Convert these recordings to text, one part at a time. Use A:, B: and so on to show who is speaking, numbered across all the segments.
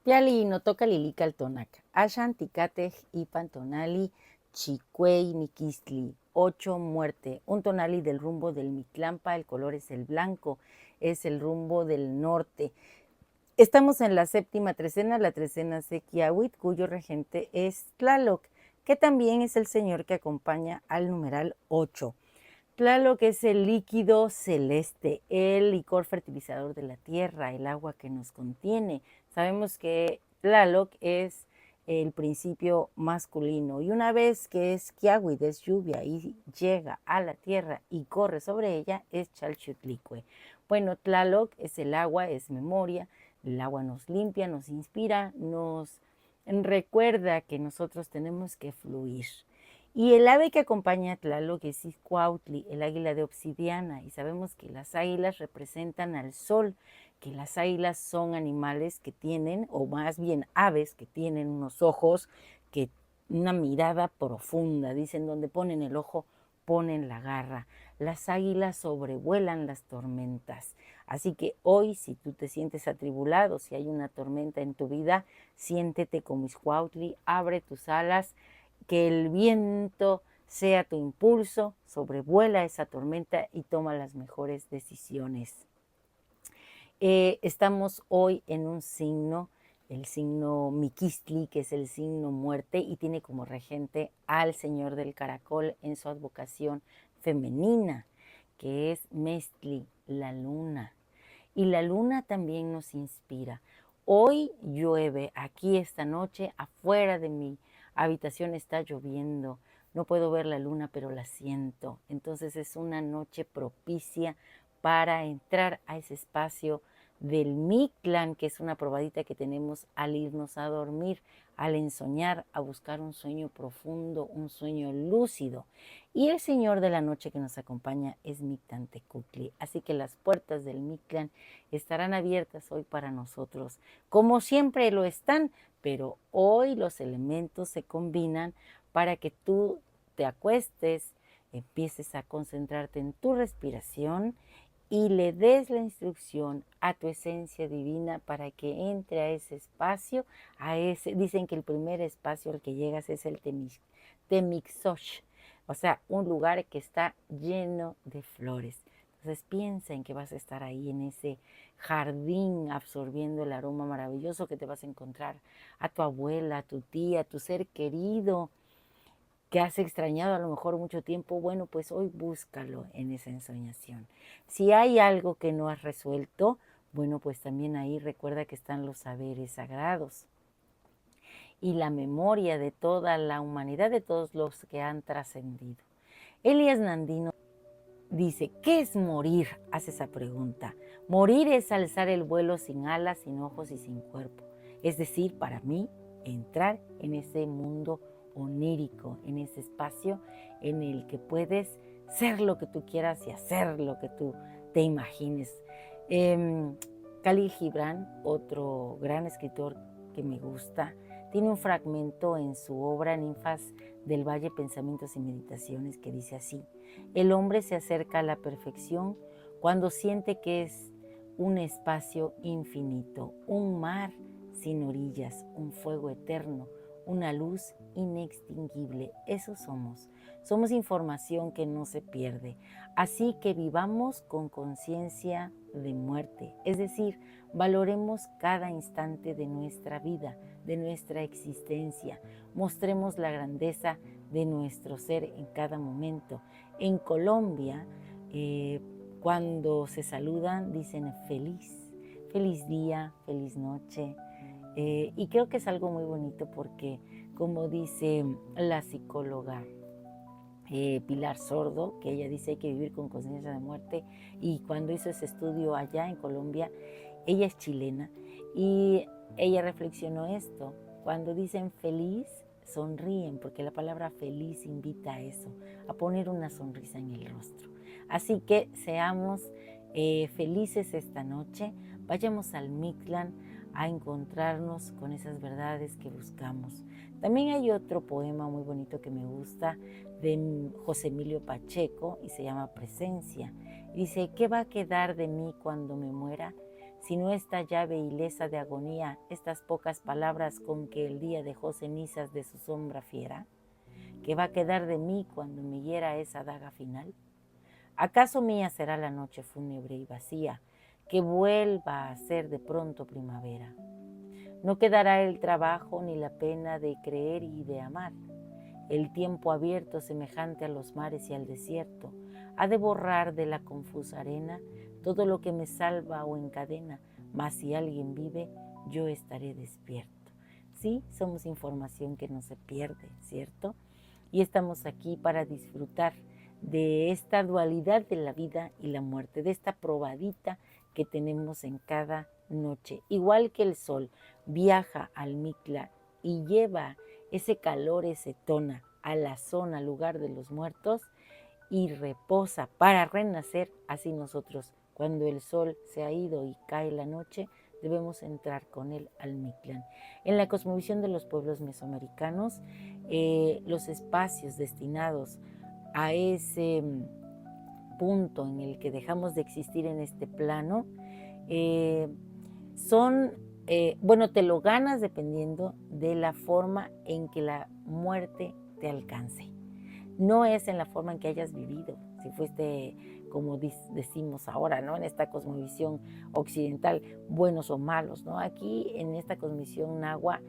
A: Piali no toca lilica altonac, Ashan ticatej ipan tonali, chicuey niquistli, 8 muerte, un tonali del rumbo del Mictlampa, el color es el blanco, es el rumbo del norte. Estamos en la séptima trecena, la trecena Sequiahuit, cuyo regente es Tlaloc, que también es el señor que acompaña al numeral 8. Tlaloc es el líquido celeste, el licor fertilizador de la tierra, el agua que nos contiene. Sabemos que Tlaloc es el principio masculino y una vez que es Kiahuit, es lluvia y llega a la tierra y corre sobre ella, es Chalchutlicue. Bueno, Tlaloc es el agua, es memoria, el agua nos limpia, nos inspira, nos recuerda que nosotros tenemos que fluir. Y el ave que acompaña a Tlaloc es Izcuautli, el águila de obsidiana, y sabemos que las águilas representan al sol, que las águilas son animales que tienen, o más bien aves que tienen unos ojos, que una mirada profunda, dicen donde ponen el ojo, ponen la garra. Las águilas sobrevuelan las tormentas. Así que hoy, si tú te sientes atribulado, si hay una tormenta en tu vida, siéntete como Izcuautli, abre tus alas, que el viento sea tu impulso, sobrevuela esa tormenta y toma las mejores decisiones. Estamos hoy en un signo, el signo Miquistli, que es el signo muerte, y tiene como regente al señor del caracol en su advocación femenina, que es Mestli, la luna. Y la luna también nos inspira. Hoy llueve, aquí esta noche, afuera de mi habitación está lloviendo. No puedo ver la luna, pero la siento. Entonces es una noche propicia para entrar a ese espacio del Mictlán, que es una probadita que tenemos al irnos a dormir, al ensoñar, a buscar un sueño profundo, un sueño lúcido. Y el señor de la noche que nos acompaña es Mictantecutli. Así que las puertas del Mictlán estarán abiertas hoy para nosotros, como siempre lo están, pero hoy los elementos se combinan para que tú te acuestes, empieces a concentrarte en tu respiración y le des la instrucción a tu esencia divina para que entre a ese espacio, dicen que el primer espacio al que llegas es el Temixosh, o sea, un lugar que está lleno de flores. Entonces piensa en que vas a estar ahí en ese jardín absorbiendo el aroma maravilloso que te vas a encontrar a tu abuela, a tu tía, a tu ser querido que has extrañado a lo mejor mucho tiempo. Bueno, pues hoy búscalo en esa ensoñación. Si hay algo que no has resuelto, bueno, pues también ahí recuerda que están los saberes sagrados y la memoria de toda la humanidad, de todos los que han trascendido. Elías Nandino dice, ¿qué es morir? Hace esa pregunta. Morir es alzar el vuelo sin alas, sin ojos y sin cuerpo. Es decir, para mí, entrar en ese mundo onírico, en ese espacio en el que puedes ser lo que tú quieras y hacer lo que tú te imagines. Khalil Gibran, otro gran escritor que me gusta, tiene un fragmento en su obra Ninfas del Valle, Pensamientos y Meditaciones, que dice así: el hombre se acerca a la perfección cuando siente que es un espacio infinito, un mar sin orillas, un fuego eterno, una luz inextinguible. Eso somos. Somos información que no se pierde. Así que vivamos con conciencia de muerte, es decir, valoremos cada instante de nuestra vida, de nuestra existencia, mostremos la grandeza de nuestro ser en cada momento. En Colombia, cuando se saludan, dicen feliz, feliz día, feliz noche. Y creo que es algo muy bonito porque, como dice la psicóloga Pilar Sordo, que ella dice hay que vivir con conciencia de muerte, y cuando hizo ese estudio allá en Colombia, ella es chilena, y ella reflexionó esto: cuando dicen feliz, sonríen, porque la palabra feliz invita a eso, a poner una sonrisa en el rostro. Así que seamos felices esta noche, vayamos al Mictlán a encontrarnos con esas verdades que buscamos. También hay otro poema muy bonito que me gusta de José Emilio Pacheco y se llama Presencia. Dice, ¿qué va a quedar de mí cuando me muera sino esta llave ilesa de agonía, estas pocas palabras con que el día dejó cenizas de su sombra fiera? ¿Qué va a quedar de mí cuando me hiera esa daga final? ¿Acaso mía será la noche fúnebre y vacía, que vuelva a ser de pronto primavera? No quedará el trabajo ni la pena de creer y de amar. El tiempo abierto semejante a los mares y al desierto ha de borrar de la confusa arena todo lo que me salva o encadena, mas si alguien vive, yo estaré despierto. Sí, somos información que no se pierde, ¿cierto? Y estamos aquí para disfrutar de esta dualidad de la vida y la muerte, de esta probadita que tenemos en cada noche. Igual que el sol viaja al Mictlán y lleva ese calor, ese tona a la zona, lugar de los muertos, y reposa para renacer, así nosotros, cuando el sol se ha ido y cae la noche, debemos entrar con él al Mictlán. En la cosmovisión de los pueblos mesoamericanos, los espacios destinados a ese punto en el que dejamos de existir en este plano, son, bueno, te lo ganas dependiendo de la forma en que la muerte te alcance. No es en la forma en que hayas vivido, si fuiste, como decimos ahora, ¿no? En esta cosmovisión occidental, buenos o malos, ¿no? Aquí en esta cosmovisión nahua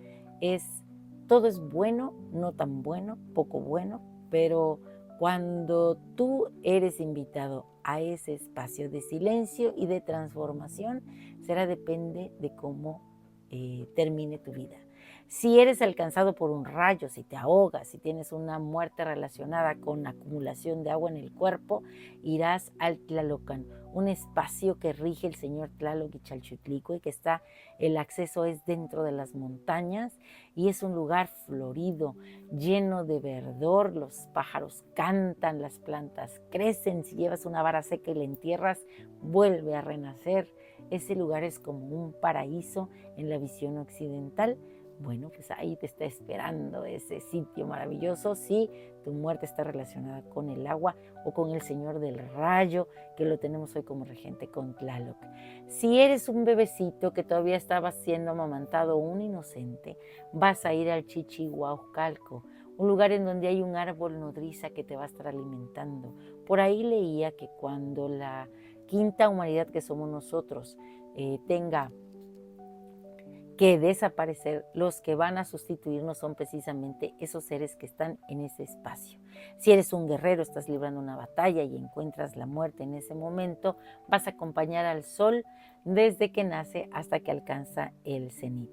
A: todo es bueno, no tan bueno, poco bueno, pero cuando tú eres invitado a ese espacio de silencio y de transformación, depende de cómo termine tu vida. Si eres alcanzado por un rayo, si te ahogas, si tienes una muerte relacionada con acumulación de agua en el cuerpo, irás al Tlalocan, un espacio que rige el señor Tlaloc y Chalchutlico, y que el acceso es dentro de las montañas y es un lugar florido, lleno de verdor, los pájaros cantan, las plantas crecen, si llevas una vara seca y la entierras, vuelve a renacer. Ese lugar es como un paraíso en la visión occidental. Bueno, pues ahí te está esperando ese sitio maravilloso si tu muerte está relacionada con el agua o con el Señor del Rayo, que lo tenemos hoy como regente con Tlaloc. Si eres un bebecito que todavía estaba siendo amamantado, un inocente, vas a ir al Chichihuaucalco, un lugar en donde hay un árbol nodriza que te va a estar alimentando. Por ahí leía que cuando la quinta humanidad que somos nosotros tenga que desaparecer, los que van a sustituirnos son precisamente esos seres que están en ese espacio. Si eres un guerrero, estás librando una batalla y encuentras la muerte en ese momento, vas a acompañar al sol desde que nace hasta que alcanza el cenit.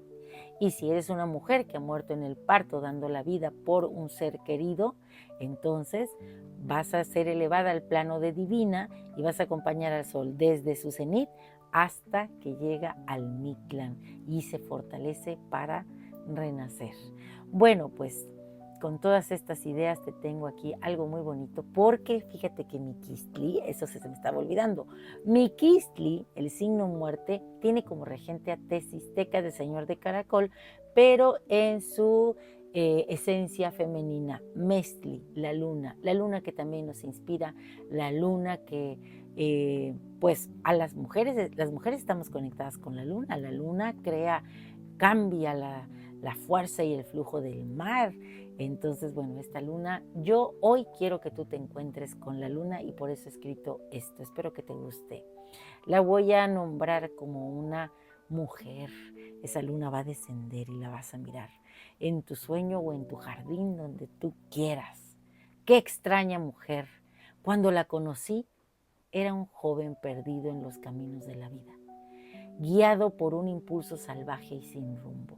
A: Y si eres una mujer que ha muerto en el parto dando la vida por un ser querido, entonces vas a ser elevada al plano de divina y vas a acompañar al sol desde su cenit hasta que llega al Mictlán y se fortalece para renacer. Bueno, pues con todas estas ideas te tengo aquí algo muy bonito, porque fíjate que Miquistli, eso se me estaba olvidando, Miquistli, el signo muerte, tiene como regente a Tesisteca, del señor de Caracol, pero en su esencia femenina, Mestli, la luna que también nos inspira, la luna que pues a las mujeres estamos conectadas con la luna cambia la fuerza y el flujo del mar. Entonces, bueno, esta luna, yo hoy quiero que tú te encuentres con la luna y por eso he escrito esto. Espero que te guste. La voy a nombrar como una mujer. Esa luna va a descender y la vas a mirar en tu sueño o en tu jardín, donde tú quieras. Qué extraña mujer. Cuando la conocí, era un joven perdido en los caminos de la vida, guiado por un impulso salvaje y sin rumbo.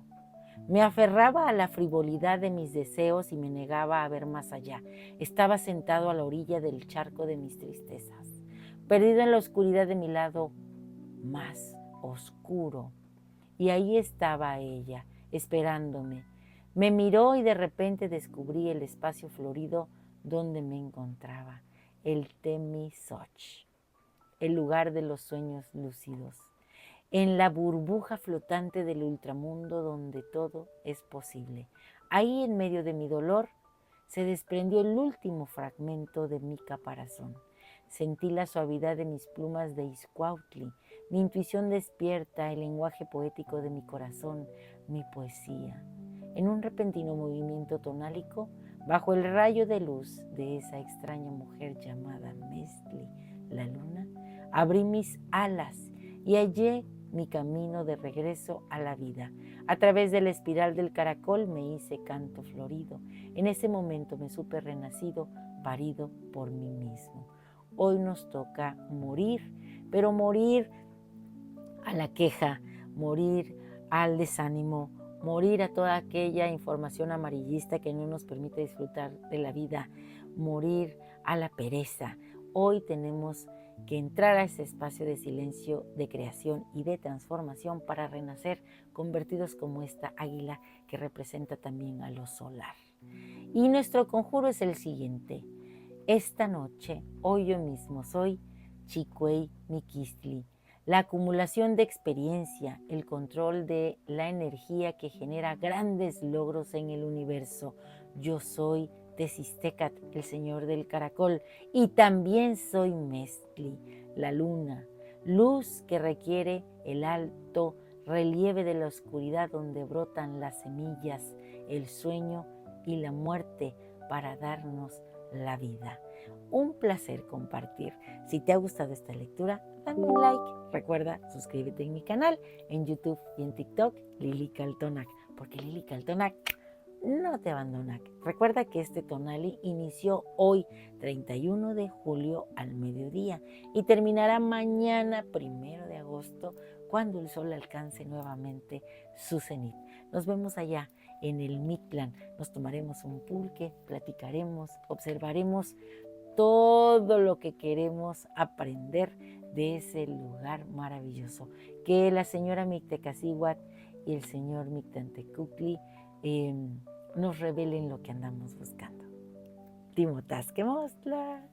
A: Me aferraba a la frivolidad de mis deseos y me negaba a ver más allá. Estaba sentado a la orilla del charco de mis tristezas, perdido en la oscuridad de mi lado más oscuro. Y ahí estaba ella, esperándome. Me miró y de repente descubrí el espacio florido donde me encontraba, el Temisoch, el lugar de los sueños lúcidos, en la burbuja flotante del ultramundo donde todo es posible. Ahí, en medio de mi dolor, se desprendió el último fragmento de mi caparazón. Sentí la suavidad de mis plumas de Izcuautli, Mi intuición despierta el lenguaje poético de mi corazón, mi poesía. En un repentino movimiento tonálico, bajo el rayo de luz de esa extraña mujer llamada Mestli, la luna, abrí mis alas y hallé mi camino de regreso a la vida. A través de la espiral del caracol me hice canto florido. En ese momento me supe renacido, parido por mí mismo. Hoy nos toca morir, pero morir a la queja, morir al desánimo, morir a toda aquella información amarillista que no nos permite disfrutar de la vida, morir a la pereza. Hoy tenemos que entrar a ese espacio de silencio, de creación y de transformación para renacer, convertidos como esta águila que representa también a lo solar. Y nuestro conjuro es el siguiente. Esta noche, hoy yo mismo soy Chicuey Miquistli, la acumulación de experiencia, el control de la energía que genera grandes logros en el universo. Yo soy Teziztecat, el señor del caracol, y también soy Mestli, la luna, luz que requiere el alto relieve de la oscuridad donde brotan las semillas, el sueño y la muerte para darnos la vida. Un placer compartir. Si te ha gustado esta lectura, dame un like. Recuerda, suscríbete en mi canal, en YouTube y en TikTok, Lili Caltonac, porque Lili Caltonac no te abandona. Recuerda que este tonali inició hoy, 31 de julio al mediodía, y terminará mañana, 1 de agosto, cuando el sol alcance nuevamente su cenit. Nos vemos allá en el Mictlán. Nos tomaremos un pulque, platicaremos, observaremos todo lo que queremos aprender de ese lugar maravilloso. Que la señora Mictecacihuat y el señor Mictantecutli nos revelen lo que andamos buscando. Timotasquemostla.